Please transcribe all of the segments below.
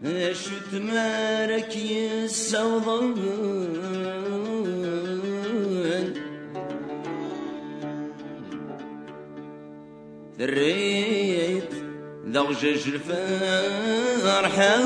شو تمارك يسوضن ثريت ضوجج الفرحة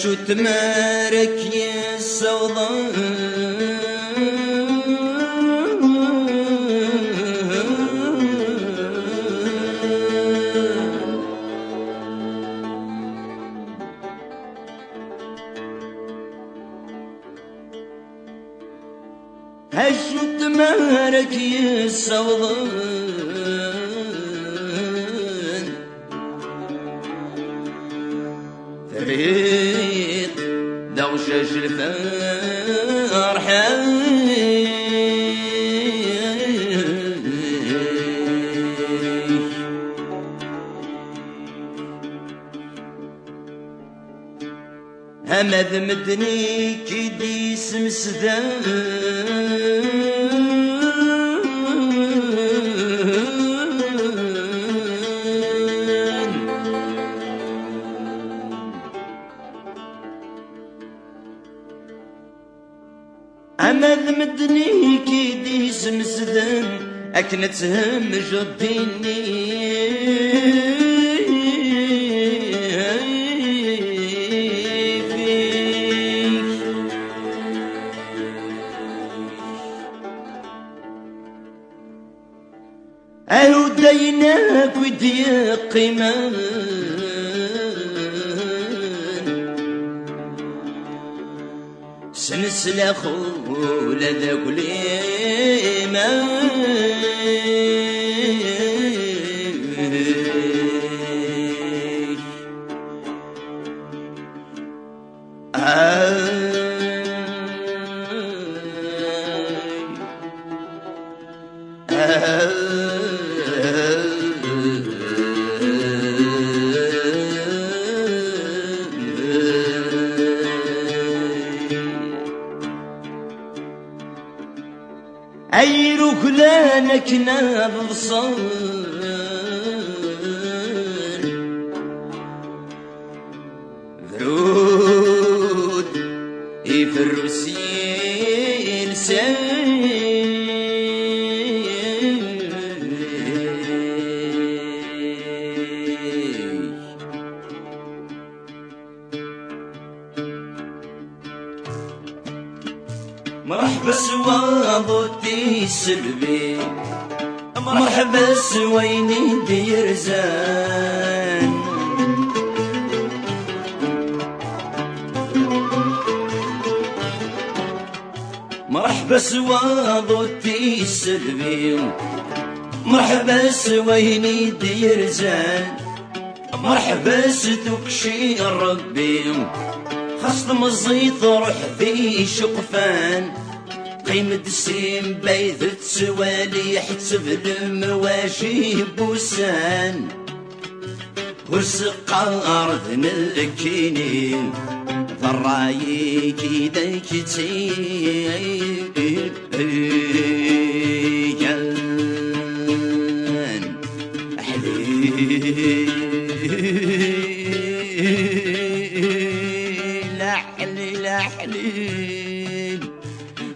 شو تمارك يا سوضان شو تمارك يا سوضان فريد دوشش الفرحة همذ مدني كيدي سمسدان أمذ مدني كيدي سمسدن أكنتهم جديني أهو ديناك ودي قيمان سنسلة خولة ذا كل أي ركلانك ناب صار ذرود يفرسين سين مرحبا سواضتي سلبي مرحبا سويني ديرزان مرحبا سواضتي سلبي مرحبا سويني ديرزان مرحبا ستكشي ربي خصم الزيت روح في شقفان قيمة السيم بيذت سوالي حتسب المواشي بوسان وسقار ذن الكيني ضراي كيدا كتيان أحلي لحليل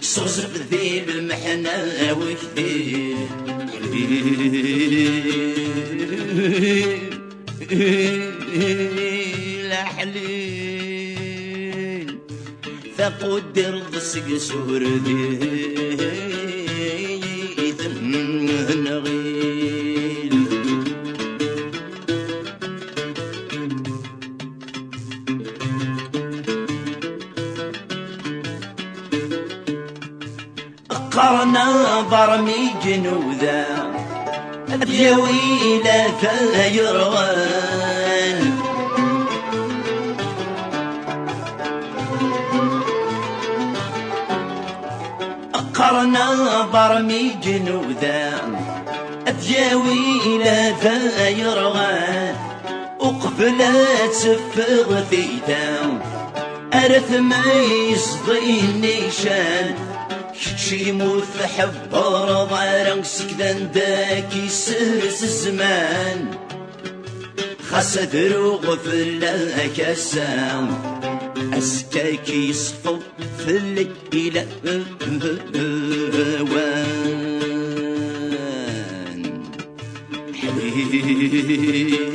صغزر بذيب المحنة وكثير لحليل ثقود درد سقسور ذي ثم نغيل قرنا برمي جنوذا أديوي لا فايروان قرنا برمي جنوذا أديوي لا فايروان وقبلت سفغ ثيتا أرث ما يصدي النيشان شي موت حبار ضارن سكدان داكي سرس الزمان خاصة دروغ في الكاسام أسكاكي يصفو في الليلة وان حليل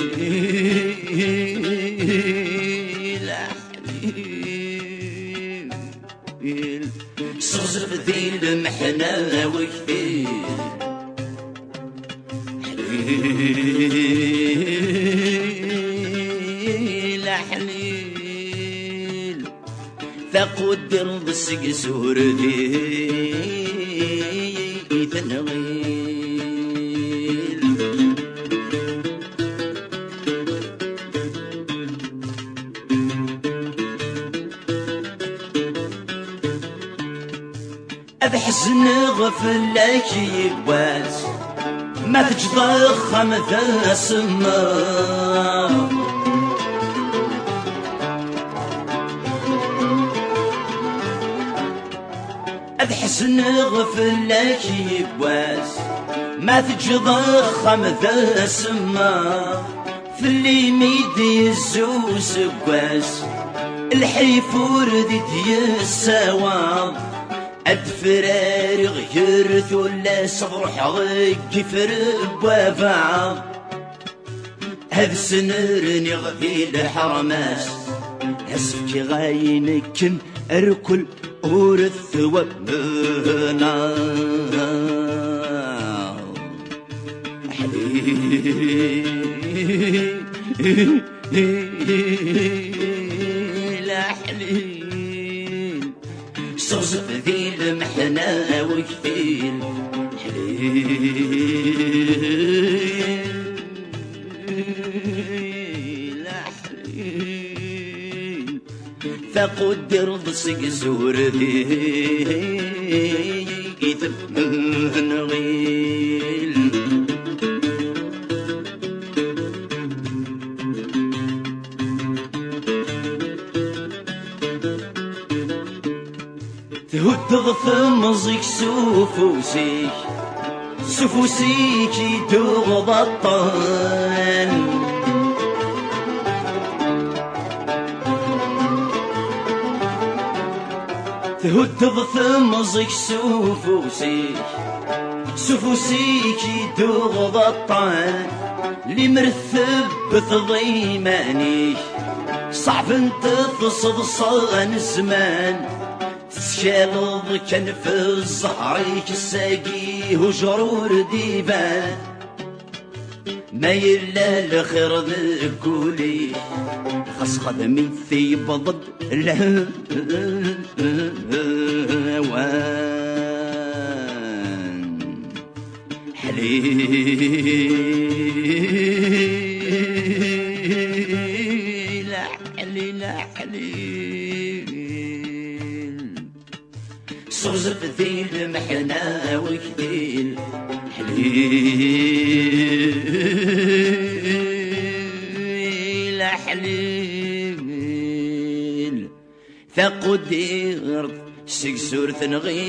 صغزف ذي المحنة وكثير حليل ثقود درب السقسور ذي تنغيل أبحزن غفلك يباس ما تجضخم ذا السماء أبحزن غفلك يباس ما تجضخم ذا السماء في اللي ميدي الزوس بواس الحيفور ذي السواب أدفرار غيرث ولا صبرح غيك فرب وفا هذ سنرني غفي الحرماس هسفكي غاينكم أركل أورث وبنا حليل صغزف ذي المحنة وكثير حليل فقدر ضسق زور ذي ثمن غيل تهد ثمزك سفوسيك يدوغ بطان تهد ثمزك سفوسيك يدوغ بطان اللي مرثب ضيمانيك صعب انت تصبصان الزمان تشالض كان في الزهريك الساقي وجرور ديبان ما يلا الخير ذكولي خاص خدمي ثيب ضد الهوان حليل صغزف ذي المحنة وكثير حليل ثقود دير سكسور ثنغيل